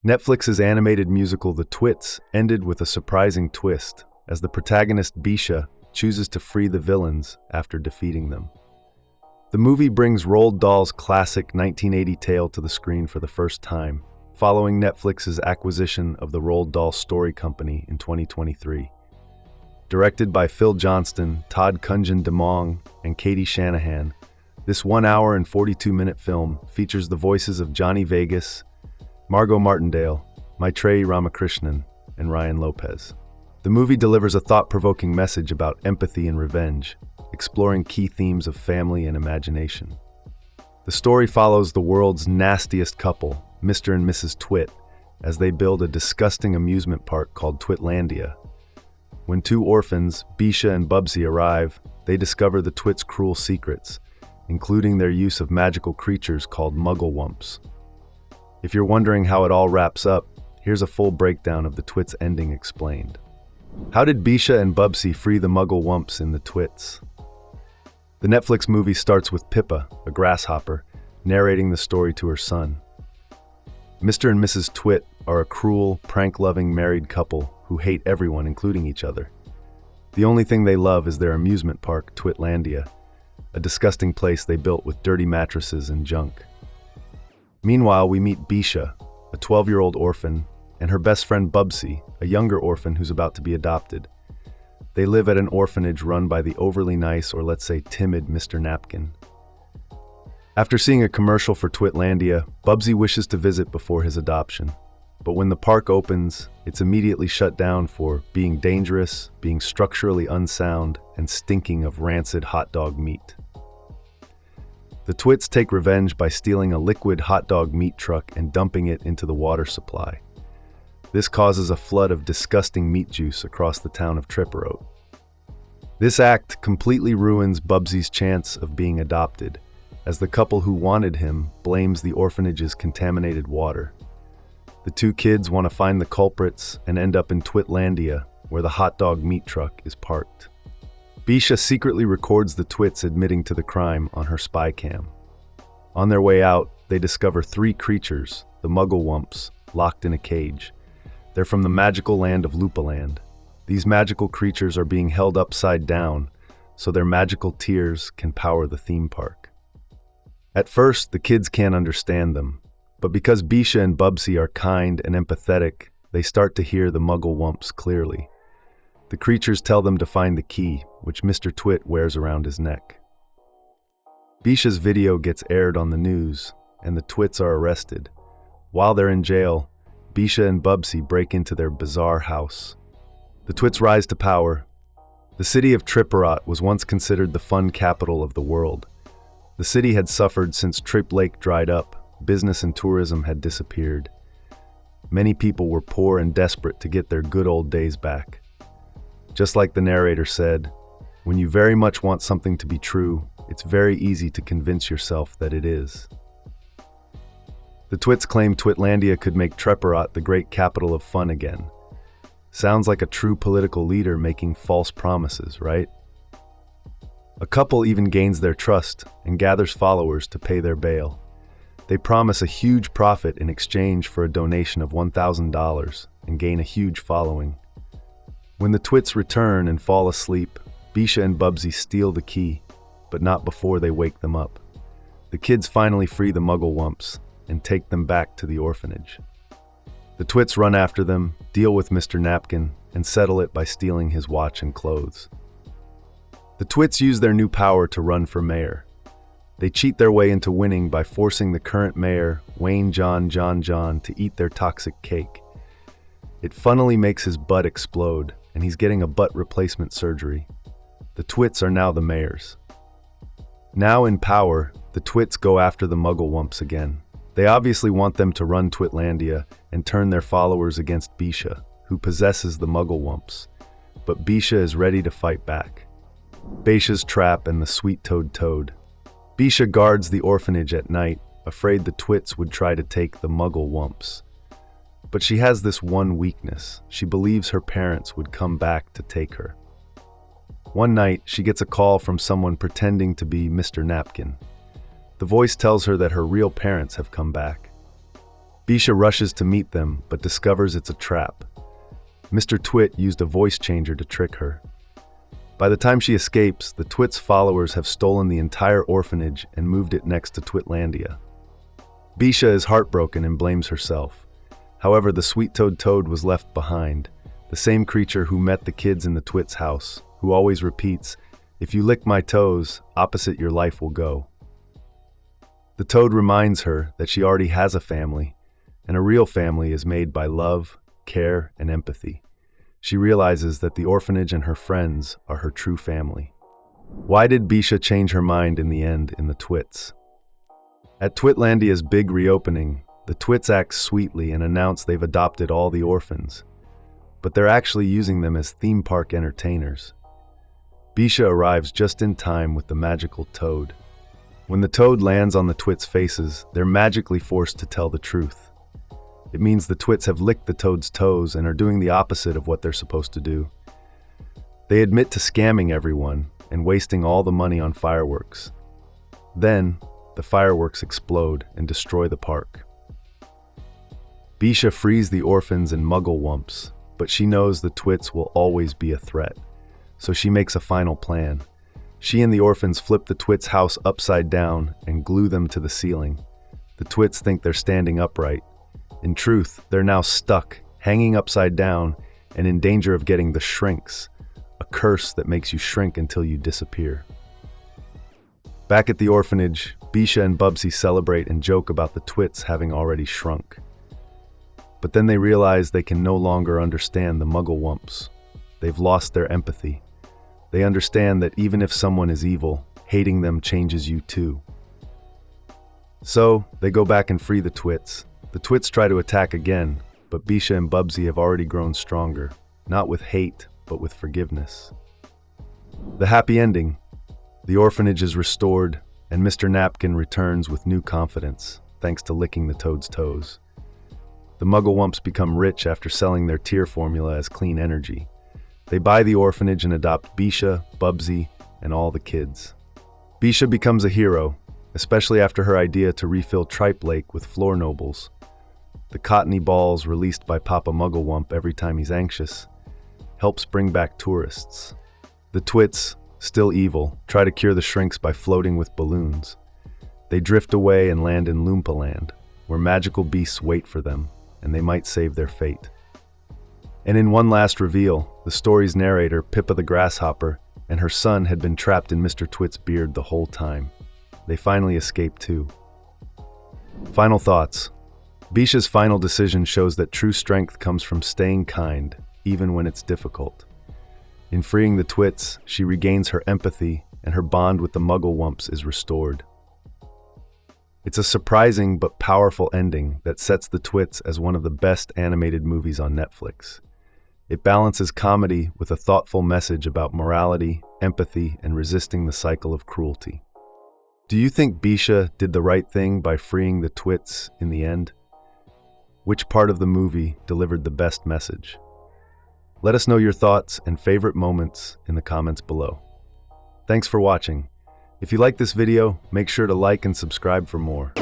Netflix's animated musical The Twits ended with a surprising twist, as the protagonist Bisha chooses to free the villains after defeating them. The movie brings Roald Dahl's classic 1980 tale to the screen for the first time, following Netflix's acquisition of the Roald Dahl Story Company in 2023. Directed by Phil Johnston, Todd Kunjan DeMong, and Katie Shanahan, this 1 hour and 42-minute film features the voices of Johnny Vegas, Margot Martindale, Maitreyi Ramakrishnan, and Ryan Lopez. The movie delivers a thought-provoking message about empathy and revenge, exploring key themes of family and imagination. The story follows the world's nastiest couple, Mr. and Mrs. Twit, as they build a disgusting amusement park called Twitlandia. When two orphans, Bisha and Bubsy, arrive, they discover the Twits' cruel secrets, including their use of magical creatures called Muggle-Wumps. If you're wondering how it all wraps up, here's a full breakdown of the Twits' ending explained. How did Bisha and Bubsy free the Muggle-Wumps in the Twits? The Netflix movie starts with Pippa, a grasshopper, narrating the story to her son. Mr. and Mrs. Twit are a cruel, prank-loving married couple who hate everyone, including each other. The only thing they love is their amusement park, Twitlandia, a disgusting place they built with dirty mattresses and junk. Meanwhile, we meet Bisha, a 12-year-old orphan, and her best friend Bubsy, a younger orphan who's about to be adopted. They live at an orphanage run by the overly nice, or let's say timid, Mr. Napkin. After seeing a commercial for Twitlandia, Bubsy wishes to visit before his adoption. But when the park opens, it's immediately shut down for being dangerous, being structurally unsound, and stinking of rancid hot dog meat. The Twits take revenge by stealing a liquid hot dog meat truck and dumping it into the water supply. This causes a flood of disgusting meat juice across the town of Tripperot. This act completely ruins Bubsy's chance of being adopted, as the couple who wanted him blames the orphanage's contaminated water. The two kids want to find the culprits and end up in Twitlandia, where the hot dog meat truck is parked. Bisha secretly records the Twits admitting to the crime on her spy cam. On their way out, they discover 3 creatures, the Muggle-Wumps, locked in a cage. They're from the magical land of Lupaland. These magical creatures are being held upside down, so their magical tears can power the theme park. At first, the kids can't understand them, but because Bisha and Bubsy are kind and empathetic, they start to hear the Muggle-Wumps clearly. The creatures tell them to find the key, which Mr. Twit wears around his neck. Bisha's video gets aired on the news, and the Twits are arrested. While they're in jail, Bisha and Bubsy break into their bizarre house. The Twits rise to power. The city of Tripperot was once considered the fun capital of the world. The city had suffered since Trip Lake dried up. Business and tourism had disappeared. Many people were poor and desperate to get their good old days back. Just like the narrator said, when you very much want something to be true, it's very easy to convince yourself that it is. The Twits claim Twitlandia could make Tripperot the great capital of fun again. Sounds like a true political leader making false promises, right? A couple even gains their trust and gathers followers to pay their bail. They promise a huge profit in exchange for a donation of $1,000 and gain a huge following. When the Twits return and fall asleep, Bisha and Bubsy steal the key, but not before they wake them up. The kids finally free the Muggle-Wumps and take them back to the orphanage. The Twits run after them, deal with Mr. Napkin, and settle it by stealing his watch and clothes. The Twits use their new power to run for mayor. They cheat their way into winning by forcing the current mayor, Wayne John, to eat their toxic cake. It funnily makes his butt explode, and he's getting a butt replacement surgery. The Twits are now the mayors. Now in power, the Twits go after the Muggle-Wumps again. They obviously want them to run Twitlandia and turn their followers against Bisha, who possesses the Muggle-Wumps. But Bisha is ready to fight back. Beisha's trap and the sweet-toed toad. Bisha guards the orphanage at night, afraid the Twits would try to take the Muggle-Wumps. But she has this one weakness. She believes her parents would come back to take her. One night, she gets a call from someone pretending to be Mr. Napkin. The voice tells her that her real parents have come back. Bisha rushes to meet them, but discovers it's a trap. Mr. Twit used a voice changer to trick her. By the time she escapes, the Twits' followers have stolen the entire orphanage and moved it next to Twitlandia. Bisha is heartbroken and blames herself. However, the sweet-toed toad was left behind, the same creature who met the kids in the Twits' house, who always repeats, "If you lick my toes, opposite your life will go." The toad reminds her that she already has a family, and a real family is made by love, care, and empathy. She realizes that the orphanage and her friends are her true family. Why did Bisha change her mind in the end in the Twits? At Twitlandia's big reopening, the Twits act sweetly and announce they've adopted all the orphans, but they're actually using them as theme park entertainers. Bisha arrives just in time with the magical toad. When the toad lands on the Twits' faces, they're magically forced to tell the truth. It means the Twits have licked the toad's toes and are doing the opposite of what they're supposed to do. They admit to scamming everyone and wasting all the money on fireworks. Then, the fireworks explode and destroy the park. Bisha frees the orphans and Muggle-Wumps, but she knows the Twits will always be a threat, so she makes a final plan. She and the orphans flip the Twits' house upside down and glue them to the ceiling. The Twits think they're standing upright. In truth, they're now stuck, hanging upside down, and in danger of getting the shrinks, a curse that makes you shrink until you disappear. Back at the orphanage, Bisha and Bubsy celebrate and joke about the Twits having already shrunk. But then they realize they can no longer understand the Muggle-Wumps. They've lost their empathy. They understand that even if someone is evil, hating them changes you too. So, they go back and free the Twits. The Twits try to attack again, but Bisha and Bubsy have already grown stronger, not with hate, but with forgiveness. The happy ending. The orphanage is restored, and Mr. Napkin returns with new confidence, thanks to licking the toad's toes. The Muggle-Wumps become rich after selling their tear formula as clean energy. They buy the orphanage and adopt Bisha, Bubsy, and all the kids. Bisha becomes a hero, especially after her idea to refill Tripe Lake with floor nobles. The cottony balls released by Papa Muggle-Wump every time he's anxious helps bring back tourists. The Twits, still evil, try to cure the shrinks by floating with balloons. They drift away and land in Loompa Land, where magical beasts wait for them, and they might save their fate. And in one last reveal, the story's narrator, Pippa the Grasshopper, and her son had been trapped in Mr. Twit's beard the whole time. They finally escape too. Final thoughts. Bisha's final decision shows that true strength comes from staying kind, even when it's difficult. In freeing the Twits, she regains her empathy, and her bond with the Muggle-Wumps is restored. It's a surprising but powerful ending that sets the Twits as one of the best animated movies on Netflix. It balances comedy with a thoughtful message about morality, empathy, and resisting the cycle of cruelty. Do you think Bisha did the right thing by freeing the Twits in the end? Which part of the movie delivered the best message? Let us know your thoughts and favorite moments in the comments below. Thanks for watching. If you like this video, make sure to like and subscribe for more.